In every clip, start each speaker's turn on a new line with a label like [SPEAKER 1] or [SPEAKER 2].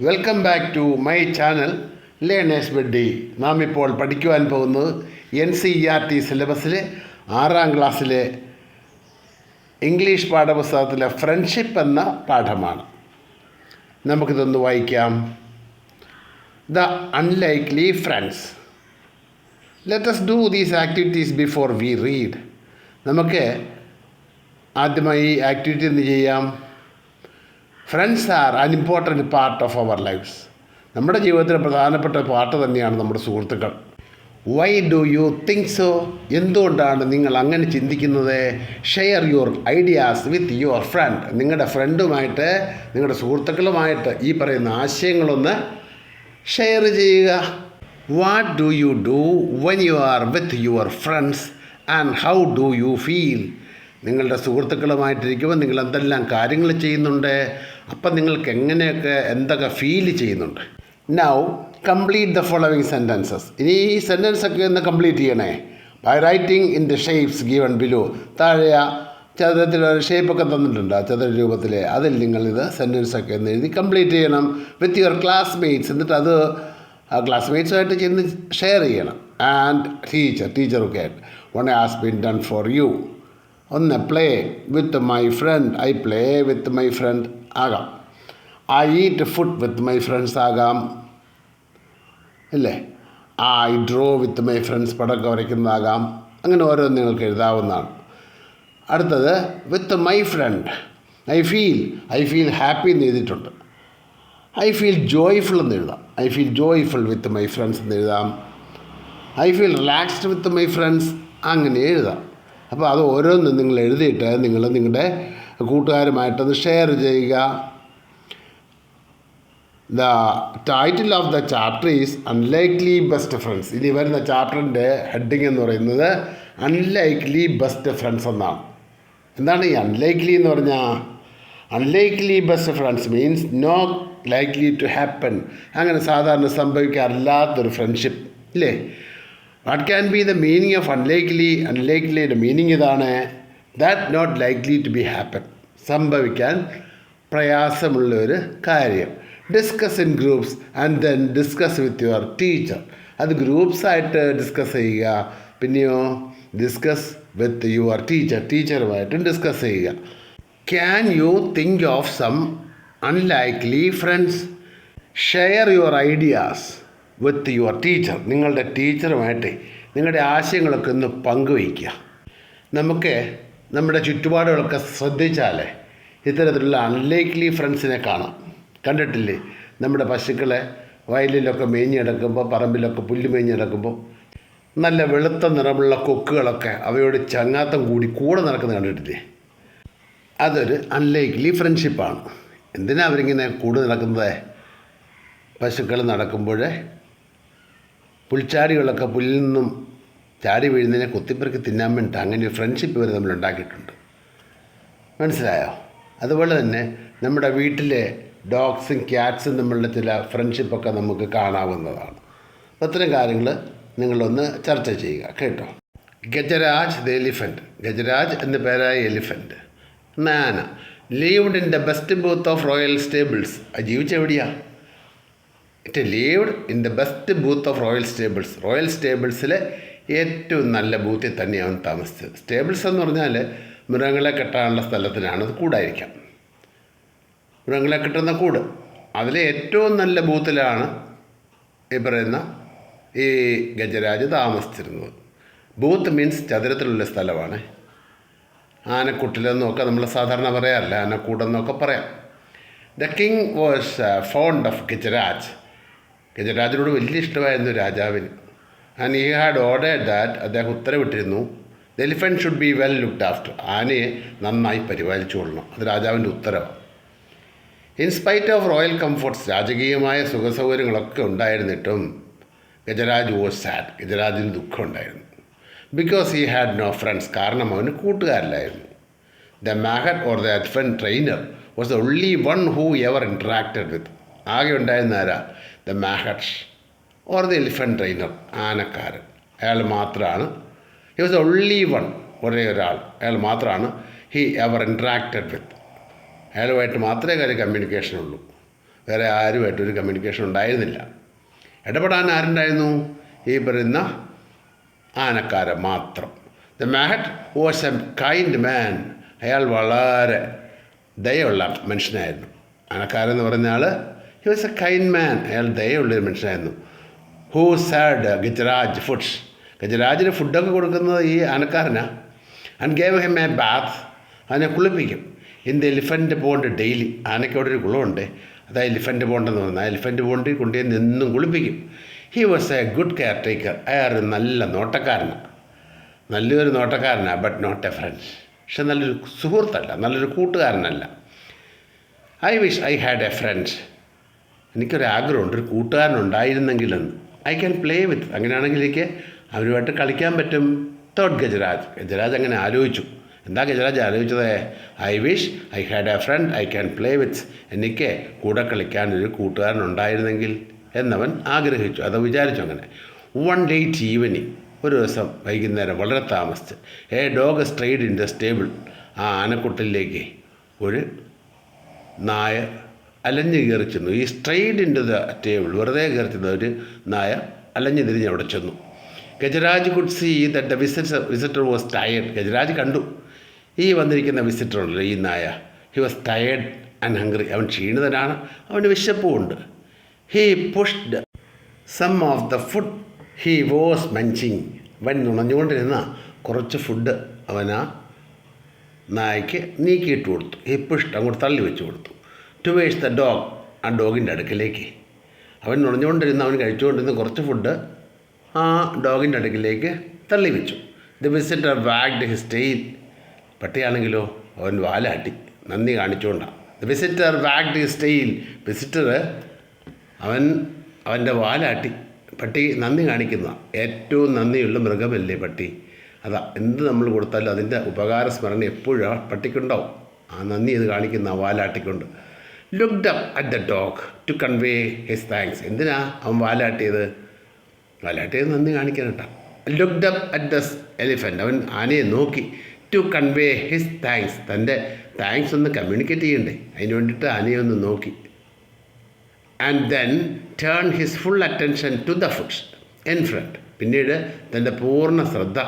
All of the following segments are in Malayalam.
[SPEAKER 1] Welcome back to my channel learners buddy. നാം ഇപ്പോൾ പഠിക്കുവാൻ പോകുന്നത് NCERT സിലബസിലെ 6ാം ക്ലാസ്സിലെ ഇംഗ്ലീഷ് പാഠപുസ്തകത്തിലെ ഫ്രണ്ട്ഷിപ്പ് എന്ന പാഠമാണ്. നമുക്കിതൊന്ന് വായിക്കാം. The unlikely friends. Let us do these activities before we read. നമുക്ക് ആദ്യമായി ഈ ആക്ടിവിറ്റി ഒന്ന് ചെയ്യാം. Friends are an important part of our lives. നമ്മുടെ ജീവിതത്തിലെ പ്രധാനപ്പെട്ട പാർട്ട് തന്നെയാണ് നമ്മുടെ സുഹൃത്തുക്കൾ. Why do you think so? എന്തുകൊണ്ടാണ് നിങ്ങൾ അങ്ങനെ ചിന്തിക്കുന്നത്? Share your ideas with your friend. നിങ്ങളുടെ ഫ്രണ്ടുമായിട്ട്, നിങ്ങളുടെ സുഹൃത്തുക്കളുമായിട്ട് ഈ പറയുന്ന ആശയങ്ങളൊന്ന് ഷെയർ ചെയ്യുക. What do you do when you are with your friends and how do you feel? നിങ്ങളുടെ സുഹൃത്തുക്കളുമായിട്ടിരിക്കുമ്പോൾ നിങ്ങൾ എന്തെല്ലാം കാര്യങ്ങൾ ചെയ്യുന്നുണ്ട്, അപ്പം നിങ്ങൾക്ക് എങ്ങനെയൊക്കെ എന്തൊക്കെ ഫീൽ ചെയ്യുന്നുണ്ട്. Now complete the following sentences. ഇനി ഈ സെൻറ്റൻസൊക്കെ ഒന്ന് കംപ്ലീറ്റ് ചെയ്യണേ. By writing in the shapes given below. താഴെ ചതുരത്തിലൊരു ഷേപ്പൊക്കെ തന്നിട്ടുണ്ട്, ആ ചതുര രൂപത്തിൽ. അതിൽ നിങ്ങളിത് സെൻറ്റൻസൊക്കെ ഒന്ന് എഴുതി കംപ്ലീറ്റ് ചെയ്യണം വിത്ത് യുവർ ക്ലാസ്മേറ്റ്സ്. എന്നിട്ട് അത് ക്ലാസ്മേറ്റ്സുമായിട്ട് ചെന്ന് ഷെയർ ചെയ്യണം. ആൻഡ് ടീച്ചറൊക്കെ ആയിട്ട്. One has been done for you. ഒന്ന് play with my friend. I play with my friend ആകാം. I eat food with my friends ആകാം, അല്ലേ? I draw with my friends, പടമൊക്കെ വരയ്ക്കുന്നതാകാം. അങ്ങനെ ഓരോന്ന് നിങ്ങൾക്ക് എഴുതാവുന്നതാണ്. അടുത്തത് with my friend. I feel happy എന്ന് എഴുതിയിട്ടുണ്ട്. ഐ ഫീൽ ജോയ്ഫുൾ എന്ന് എഴുതാം. I feel joyful with my friends എന്ന് എഴുതാം. I feel relaxed with my friends, അങ്ങനെ എഴുതാം. അപ്പോൾ അത് ഓരോന്നും നിങ്ങൾ എഴുതിയിട്ട് നിങ്ങൾ നിങ്ങളുടെ കൂട്ടുകാരുമായിട്ടത് ഷെയർ ചെയ്യുക. The title of the chapter is unlikely best friends. ഇനി വരുന്ന ചാപ്റ്ററിൻ്റെ ഹെഡിങ് എന്ന് പറയുന്നത് അൺലൈക്ലി ബെസ്റ്റ് ഫ്രണ്ട്സ് എന്നാണ്. എന്താണ് ഈ അൺലൈക്ലി എന്ന് പറഞ്ഞാൽ? Unlikely best friends means not likely to happen. അങ്ങനെ സാധാരണ സംഭവിക്കാറില്ലാത്തൊരു ഫ്രണ്ട്ഷിപ്പ്, ഇല്ലേ? What can be the meaning of unlikely? അൺലൈക്ലിയുടെ മീനിങ് ഇതാണ്: that not likely to be happen, സംഭവിക്കാൻ പ്രയാസമുള്ള ഒരു കാര്യം. Discuss in groups and then discuss with your teacher. അത് ഗ്രൂപ്പ്സായിട്ട് ഡിസ്കസ് ചെയ്യുക. പിന്നെയോ ഡിസ്കസ് വിത്ത് യുവർ ടീച്ചറുമായിട്ടും ഡിസ്കസ് ചെയ്യുക. Can you think of some unlikely friends? Share your ideas with your teacher. നിങ്ങളുടെ ടീച്ചറുമായിട്ട് നിങ്ങളുടെ ആശയങ്ങളൊക്കെ ഒന്ന് പങ്കുവയ്ക്കുക. നമുക്ക് നമ്മുടെ ചുറ്റുപാടുകളൊക്കെ ശ്രദ്ധിച്ചാലേ ഇത്തരത്തിലുള്ള അൺലൈക്ലി ഫ്രണ്ട്സിനെ കാണാം. കണ്ടിട്ടില്ലേ? നമ്മുടെ പശുക്കളെ വയലിലൊക്കെ മേഞ്ഞ് കിടക്കുമ്പോൾ, പറമ്പിലൊക്കെ പുല്ല് മേഞ്ഞ് കിടക്കുമ്പോൾ നല്ല വെളുത്ത നിറമുള്ള കൊക്കുകളൊക്കെ അവയോട് ചങ്ങാത്തം കൂടെ നടക്കുന്നത് കണ്ടിട്ടില്ലേ? അതൊരു അൺലൈക്ലി ഫ്രണ്ട്ഷിപ്പാണ്. എന്തിനാണ് അവരിങ്ങനെ കൂടെ നടക്കുന്നത്? പശുക്കൾ നടക്കുമ്പോൾ പുൽച്ചാടികളൊക്കെ പുല്ലിൽ നിന്നും ചാടി വീഴുന്നതിനെ കൊത്തിപ്പെറുക്കി തിന്നാൻ വേണ്ടിയിട്ട് അങ്ങനെ ഒരു ഫ്രണ്ട്ഷിപ്പ് ഇവർ നമ്മൾ ഉണ്ടാക്കിയിട്ടുണ്ട്. മനസ്സിലായോ? അതുപോലെ തന്നെ നമ്മുടെ വീട്ടിലെ ഡോഗ്സും ക്യാറ്റ്സും തമ്മിലുള്ള ചില ഫ്രണ്ട്ഷിപ്പൊക്കെ നമുക്ക് കാണാവുന്നതാണ്. അത്തരം കാര്യങ്ങൾ നിങ്ങളൊന്ന് ചർച്ച ചെയ്യുക, കേട്ടോ. Gajraj the elephant. ഗജരാജ് എന്ന പേരായ എലിഫൻറ്റ്. നാന lived in the best booth of royal stables. അത് ജീവിച്ചെവിടെയാണ്? It lived in the best booth of royal stables. Royal സ്റ്റേബിൾസിലെ ഏറ്റവും നല്ല ബൂത്തിൽ തന്നെയാണ് താമസിച്ചത്. സ്റ്റേബിൾസ് എന്ന് പറഞ്ഞാൽ മൃഗങ്ങളെ കെട്ടാനുള്ള സ്ഥലത്തിനാണ്. അത് കൂടായിരിക്കാം, മൃഗങ്ങളെ കെട്ടുന്ന കൂട്. അതിലെ ഏറ്റവും നല്ല ബൂത്തിലാണ് ഈ പറയുന്ന ഈ ഗജരാജ് താമസിച്ചിരുന്നത്. ബൂത്ത് മീൻസ് ചതുരത്തിലുള്ള സ്ഥലമാണ്. ആനക്കുട്ടിലെന്നൊക്കെ നമ്മൾ സാധാരണ പറയാറില്ല, ആനക്കൂടെന്നൊക്കെ പറയാം. The king was fond of Gajraj. ഗജരാജിനോട് വലിയ ഇഷ്ടമായിരുന്നു രാജാവിന്. And he had ordered that, അദ്ദേഹം ഉത്തരവിട്ടിരുന്നു, the elephant should be well looked after. ആനയെ നന്നായി പരിപാലിച്ചു കൊള്ളണം. അത് രാജാവിൻ്റെ ഉത്തരവാണ്. In spite of royal comforts, രാജകീയമായ സുഖസൗകര്യങ്ങളൊക്കെ ഉണ്ടായിരുന്നിട്ടും ഗജരാജ് വാസ് സാഡ്. ഗജരാജിന് ദുഃഖമുണ്ടായിരുന്നു. Because he had no friends, കാരണം അവന് കൂട്ടുകാരില്ലായിരുന്നു. The mahout or the elephant trainer was the only one who ever interacted വിത്ത്. ആകെ ഉണ്ടായിരുന്ന ആരാ? The mahout or the elephant trainer, ആനക്കാരൻ. അയാൾ മാത്രമാണ്. He was the only one, ഒരേ ഒരാൾ, അയാൾ മാത്രമാണ് ഹി എവർ ഇൻട്രാക്റ്റഡ് വിത്ത്. അയാളുമായിട്ട് മാത്രമേ കാര്യം കമ്മ്യൂണിക്കേഷൻ ഉള്ളൂ. വേറെ ആരുമായിട്ടൊരു കമ്മ്യൂണിക്കേഷൻ ഉണ്ടായിരുന്നില്ല. ഇടപെടാൻ ആരുണ്ടായിരുന്നു? ഈ പറയുന്ന ആനക്കാരൻ മാത്രം. The mahout was a kind man. അയാൾ വളരെ ദയുള്ള മനുഷ്യനായിരുന്നു. ആനക്കാരൻ എന്ന് പറഞ്ഞ ആൾ he was a kind man. അയാൾ ദയുള്ളൊരു മനുഷ്യനായിരുന്നു. Who sad Gajraj foods. ഗജരാജിന് ഫുഡൊക്കെ കൊടുക്കുന്നത് ഈ ആനക്കാരനാണ്. And gave him a bath. അവനെ കുളിപ്പിക്കും. In the elephant pond daily. ആനയ്ക്ക് അവിടെ ഒരു കുളമുണ്ട്, അതായത് എലിഫൻറ്റ് പോണ്ടെന്ന് പറഞ്ഞാൽ എലിഫൻറ്റ് പോണ്ടിൽ കൊണ്ടുപോയി എന്നും കുളിപ്പിക്കും. He was a good care taker. അയാൾ നല്ല നോട്ടക്കാരനാണ്, നല്ലൊരു നോട്ടക്കാരനാണ്. But not a friend. പക്ഷെ നല്ലൊരു സുഹൃത്തല്ല, നല്ലൊരു കൂട്ടുകാരനല്ല. I wish I had a friend. എനിക്കൊരാഗ്രഹമുണ്ട്, ഒരു കൂട്ടുകാരനുണ്ടായിരുന്നെങ്കിലെന്ന്. I can play with. അങ്ങനെയാണെങ്കിൽ എനിക്ക് അവരുമായിട്ട് കളിക്കാൻ പറ്റും. തോട്ട് ഗജരാജ്. ഗജരാജ് അങ്ങനെ ആലോചിച്ചു. എന്താ ഗജരാജ് ആലോചിച്ചത്? I wish I had a friend I can play വിത്ത്. എനിക്ക് കൂടെ കളിക്കാൻ ഒരു കൂട്ടുകാരനുണ്ടായിരുന്നെങ്കിൽ എന്നവൻ ആഗ്രഹിച്ചു, അത് വിചാരിച്ചു. അങ്ങനെ വൺ ലേറ്റ് ഈവനിങ്, ഒരു ദിവസം വൈകുന്നേരം വളരെ താമസിച്ച്, a dog strayed in the stable. ആ ആനക്കുട്ടിലേക്ക് ഒരു നായ അലഞ്ഞു കയറി ചെന്നു. ഈ strayed into the table, വെറുതെ കയറി ചെന്ന ഒരു നായ അലഞ്ഞു തിരിഞ്ഞ് അവിടെ ചെന്നു. Gajraj could see that the visitor was tired. Gajraj കണ്ടു ഈ വന്നിരിക്കുന്ന വിസിറ്റർ ഉണ്ടല്ലോ, ഈ നായ, he was tired and hungry. അവൻ ക്ഷീണിതനാണ്, അവന് വിശപ്പുമുണ്ട്. He pushed some of the food he was munching. അവൻ നുണഞ്ഞുകൊണ്ടിരുന്ന കുറച്ച് ഫുഡ് അവൻ ആ നായ്ക്ക് നീക്കിയിട്ട് കൊടുത്തു. ഹീ പുഷ്ഡ്, അങ്ങോട്ട് തള്ളി വെച്ച് കൊടുത്തു. ടുവേഴ്സ് ദ ഡോഗ്, ആ ഡോഗിൻ്റെ അടുക്കിലേക്ക്. അവൻ നുണഞ്ഞുകൊണ്ടിരുന്ന, അവൻ കഴിച്ചുകൊണ്ടിരുന്ന കുറച്ച് ഫുഡ് ആ ഡോഗിൻ്റെ അടുക്കിലേക്ക് തള്ളി വെച്ചു. The visitor wagged his tail. പട്ടിയാണെങ്കിലോ അവൻ വാലാട്ടി നന്ദി കാണിച്ചുകൊണ്ടാണ്. The visitor wagged his tail. Visitor അവൻ്റെ വാലാട്ടി. പട്ടി നന്ദി കാണിക്കുന്നതാണ്. ഏറ്റവും നന്ദിയുള്ള മൃഗമല്ലേ പട്ടി? അതാ, എന്ത് നമ്മൾ കൊടുത്താലും അതിൻ്റെ ഉപകാര സ്മരണ എപ്പോഴും ആ പട്ടിക്കുണ്ടാവും. ആ നന്ദി ഇത് കാണിക്കുന്ന ആ വാലാട്ടിക്കൊണ്ട്. Looked up at the dog to convey his thanks. എന്തിനാ അവൻ വാലാട്ടിയത്? വാലാട്ടിയത് നന്ദി കാണിക്കാനട്ടാ. Looked up at the elephant. അവൻ ആനയെ നോക്കി. To convey his thanks. തൻ്റെ താങ്ക്സ് ഒന്ന് കമ്മ്യൂണിക്കേറ്റ് ചെയ്യണ്ടേ, അതിന് വേണ്ടിയിട്ട് ആനയെ ഒന്ന് നോക്കി. And then turn his full attention to the foods in front. പിന്നീട് തൻ്റെ പൂർണ്ണ ശ്രദ്ധ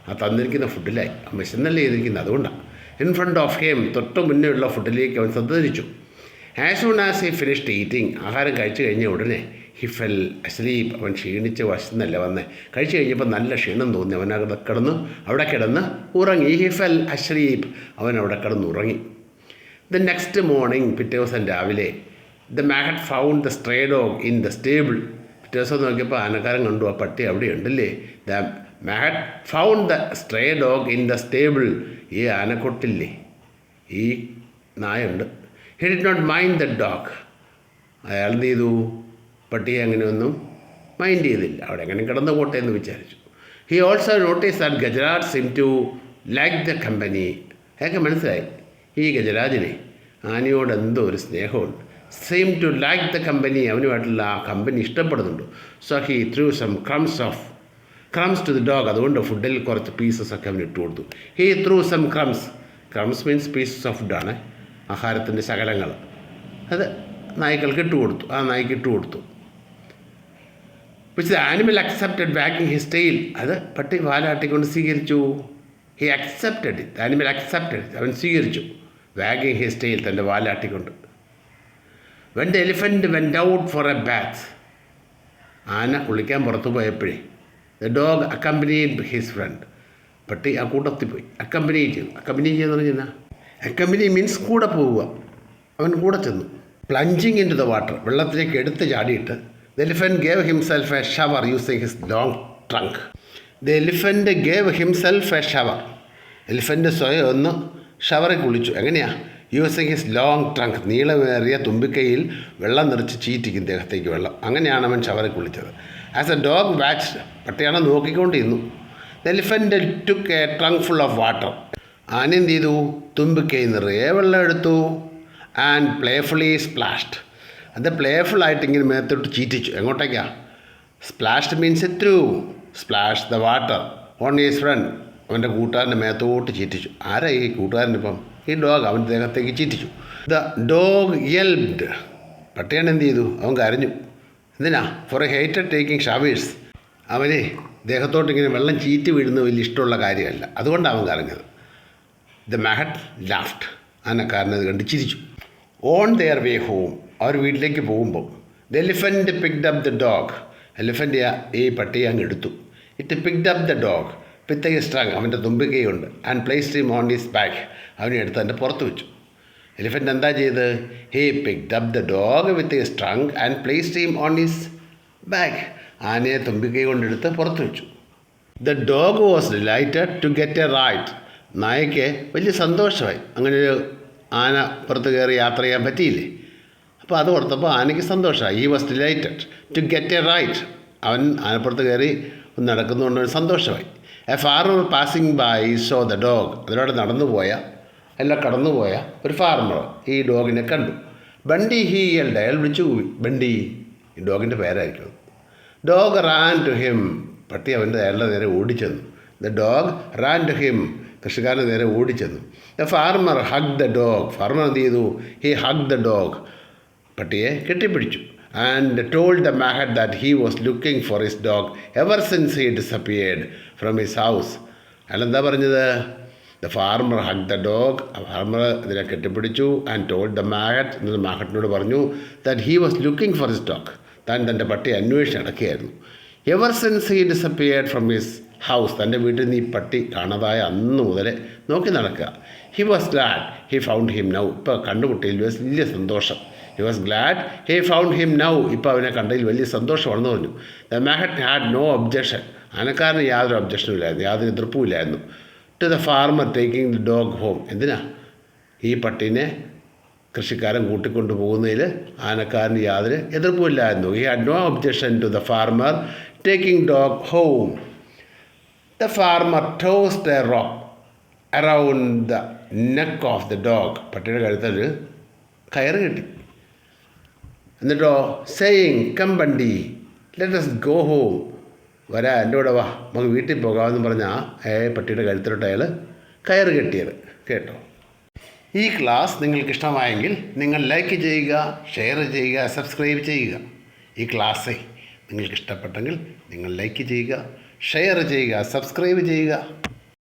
[SPEAKER 1] ആ തന്നിരിക്കുന്ന ഫുഡിലായി. വിശന്നല്ലേ ചെയ്തിരിക്കുന്നത്, അതുകൊണ്ടാണ്. ഇൻ ഫ്രണ്ട് ഓഫ് ഹിം, തൊട്ട് മുന്നേ ഉള്ള ഫുഡിലേക്ക് അവൻ ശ്രദ്ധ തിരിച്ചു. As soon as he finished eating, ആഹാരം കഴിച്ചു കഴിഞ്ഞ ഉടനെ ഹി ഫെൽ അസ്ലീപ്പ്. അവൻ ക്ഷീണിച്ച് വശന്നല്ല വന്നേ, കഴിച്ചു കഴിഞ്ഞപ്പോൾ നല്ല ക്ഷീണം തോന്നി. അവൻ അവിടെ കിടന്ന് ഉറങ്ങി. He fell asleep. അവൻ അവിടെ കിടന്ന് ഉറങ്ങി. ദ നെക്സ്റ്റ് മോർണിംഗ്, പിറ്റേ ദിവസം രാവിലെ, the mahout found the stray dog in the stable. പിറ്റേ ദിവസം നോക്കിയപ്പോൾ ആനക്കാരൻ കണ്ടു ആ പട്ടി അവിടെ ഉണ്ടല്ലേ. The mahout found the stray dog in the stable. ഈ ആനക്കൊട്ടില്ലേ ഈ നായുണ്ട്. He did not mind the dog. അയാൾ എന്ത് ചെയ്തു? പട്ടിയെ അങ്ങനെയൊന്നും മൈൻഡ് ചെയ്തില്ല. അവിടെ എങ്ങനെ കിടന്നു പോട്ടെ എന്ന് വിചാരിച്ചു. He also notice that Gajraj seem to like the company. അയാൾക്ക് മനസ്സിലായി ഈ ഗജരാജിനെ ആനയോട് എന്തോ ഒരു സ്നേഹമുണ്ട്. Same to like the company, അവനുമായിട്ടുള്ള ആ കമ്പനി ഇഷ്ടപ്പെടുന്നുണ്ട്. So he threw some crumbs to the dog. അതുകൊണ്ട് ഫുഡിൽ കുറച്ച് പീസസ് ഒക്കെ അവന് ഇട്ട് കൊടുത്തു. He threw some crumbs means pieces of ഫുഡാണ്, ആഹാരത്തിൻ്റെ ശകലങ്ങൾ. അത് നായ്ക്കൾക്ക് ഇട്ട് കൊടുത്തു. ആ നായ്ക്ക് ഇട്ട് കൊടുത്തു. Which the animal accepted wagging his tail. അത് പട്ടി വാലാട്ടിക്കൊണ്ട് സ്വീകരിച്ചു. He accepted it. The animal accepted, അവൻ സ്വീകരിച്ചു. വാഗിങ് ഹിസ് ടെയിൽ, തൻ്റെ വാലാട്ടിക്കൊണ്ട്. When the elephant went out for a bath. ആന കുളിക്കാൻ പുറത്തു പോയപ്പോഴേ the dog accompanied his friend. പട്ടി ആ കൂട്ടത്തിൽ പോയി. അക്കമ്പനി ചെയ്യുന്ന പറഞ്ഞാൽ അക്കമ്പനി മീൻസ് കൂടെ പോവുക. അവൻ കൂടെ ചെന്നു. Plunging into the water, വെള്ളത്തിലേക്ക് എടുത്ത് ചാടിയിട്ട് the elephant gave himself a shower using his long trunk. The elephant gave himself a shower. Elephant സ്വയം ഒന്ന് ഷവറിൽ കുളിച്ചു. എങ്ങനെയാണ്? Using his long trunk. നീളമേറിയ തുമ്പിക്കൈയിൽ വെള്ളം നിറച്ച് ചീറ്റിക്കും ദേഹത്തേക്ക് വെള്ളം. അങ്ങനെയാണ് അവൻ ഷവറിൽ കുളിച്ചത്. ആസ് എ ഡോഗ് വാച്ച്, പട്ടിയാണ് നോക്കിക്കൊണ്ടിരുന്നു. The elephant took a trunk full of water. ആന എന്ത് ചെയ്തു? തുമ്പിക്കൈ നിറയെ വെള്ളം എടുത്തു. And playfully splashed. അത് പ്ലേഫുള്ളായിട്ട് ഇങ്ങനെ മേത്തോട്ട് ചീറ്റിച്ചു. എങ്ങോട്ടേക്കാണ്? Splashed means threw. Splash the water on his friend. അവൻ്റെ കൂട്ടുകാരൻ്റെ മേത്തോട്ട് ചീറ്റിച്ചു. ആരാ ഈ കൂട്ടുകാരനിപ്പം? ഈ ഡോഗ് അവൻ്റെ ദേഹത്തേക്ക് ചീറ്റിച്ചു. The dog യെൽബ്ഡ്. പട്ടിയാണ് എന്ത് ചെയ്തു? അവൻ കരഞ്ഞു. എന്തിനാ? For a hated taking showers. അവനെ ദേഹത്തോട്ട് ഇങ്ങനെ വെള്ളം ചീറ്റി വീഴുന്ന വലിയ ഇഷ്ടമുള്ള കാര്യമല്ല, അതുകൊണ്ടാണ് അവൻ കരഞ്ഞത്. The മാഹറ്റ് laughed. ആനക്കാരനത് കണ്ട് ചിരിച്ചു. On their way home. അവർ വീട്ടിലേക്ക് പോകുമ്പോൾ the elephant picked up the dog. Elephant ഈ പട്ടിയെ അങ്ങ് എടുത്തു. It picked up the dog with a strung. അവൻ്റെ തുമ്പിക്കൈയുണ്ട്. And placed him on his back. അവനെ എടുത്ത് അതിൻ്റെ പുറത്ത് വെച്ചു. എലിഫൻ്റ് എന്താ ചെയ്ത്? He picked up the dog with a strung and placed him on his back. ആനയെ തുമ്പിക്കൈ കൊണ്ടെടുത്ത് പുറത്ത് വെച്ചു. The dog was delighted to get a ride. നായയ്ക്ക് വലിയ സന്തോഷമായി. അങ്ങനെ ഒരു ആന പുറത്ത് കയറി യാത്ര ചെയ്യാൻ പറ്റിയില്ലേ. അപ്പോൾ അത് ഓർത്തപ്പോൾ ആനയ്ക്ക് സന്തോഷമായി. He was delighted to get a ride. അവൻ ആനപ്പുറത്ത് കയറി നടക്കുന്നതുകൊണ്ട് സന്തോഷമായി. A farmer passing by saw the dog. അതിലൂടെ കടന്നുപോയ ഒരു ഫാർമർ ഈ ഡോഗിനെ കണ്ടു. Bunty he yelled. അയാൾ വിളിച്ചു പോയി. ബണ്ടി, ഈ ഡോഗിൻ്റെ പേരായിരിക്കും. Dog ran to him. പട്ടി അയാളുടെ നേരെ ഓടിച്ചെന്നു. The dog ran to him. കൃഷിക്കാരൻ്റെ നേരെ ഓടിച്ചെന്നു. The farmer hug the dog. Farmer എന്ത് ചെയ്തു? He hug the dog. പട്ടിയെ കെട്ടിപ്പിടിച്ചു. And told the mahout that he was looking for his dog ever since he disappeared from his house. അയാൾ എന്താ പറഞ്ഞത്? The farmer hug the dog. Farmer ഇതിനെ കെട്ടിപ്പിടിച്ചു. And told the mahout. എന്നിട്ട് മാഹറ്റിനോട് പറഞ്ഞു that he was looking for his dog. താൻ തൻ്റെ പട്ടിയെ അന്വേഷിച്ച് നടക്കുകയായിരുന്നു. Ever since he disappeared from his house. തൻ്റെ വീട്ടിൽ നിന്ന് ഈ പട്ടി കാണാതായ അന്ന് മുതലേ നോക്കി നടക്കുക. He was glad he found him now. ഇപ്പോൾ കണ്ടുമുട്ടിയിൽ വലിയ സന്തോഷം. He was glad he found him now. ഇപ്പോൾ അവനെ കണ്ടതിൽ വലിയ സന്തോഷമാണെന്ന് പറഞ്ഞു. The mahout had no objection. ആനക്കാരന് യാതൊരു ഒബ്ജക്ഷനും ഇല്ലായിരുന്നു, യാതൊരു എതിർപ്പുമില്ലായിരുന്നു. To the farmer taking the dog home. എന്തിനാ? ഈ പട്ടീനെ കൃഷിക്കാരൻ കൂട്ടിക്കൊണ്ടു പോകുന്നതിൽ ആനക്കാരന് യാതൊരു എതിർപ്പുമില്ലായിരുന്നു. He had no objection to the farmer taking dog home. The farmer tossed a rope around the neck of the dog. പട്ടിയുടെ കഴുത്തൊരു കയറ് കെട്ടി. എന്നിട്ടോ സെയിങ് കം ബണ്ടി ലെറ്റ് us ഗോ ഹോം. വരാ, എൻ്റെ കൂടെ വാ, നമുക്ക് വീട്ടിൽ പോകാമെന്ന് പറഞ്ഞാൽ പട്ടിയുടെ കഴുത്തിലോട്ട് അയാൾ കയറ് കെട്ടിയത്. കേട്ടോ? ഈ ക്ലാസ് നിങ്ങൾക്ക് ഇഷ്ടമായെങ്കിൽ നിങ്ങൾ ലൈക്ക് ചെയ്യുക, ഷെയർ ചെയ്യുക, സബ്സ്ക്രൈബ് ചെയ്യുക. ഈ ക്ലാസ് നിങ്ങൾക്ക് ഇഷ്ടപ്പെട്ടെങ്കിൽ നിങ്ങൾ ലൈക്ക് ചെയ്യുക, ഷെയർ ചെയ്യുക, സബ്സ്ക്രൈബ് ചെയ്യുക.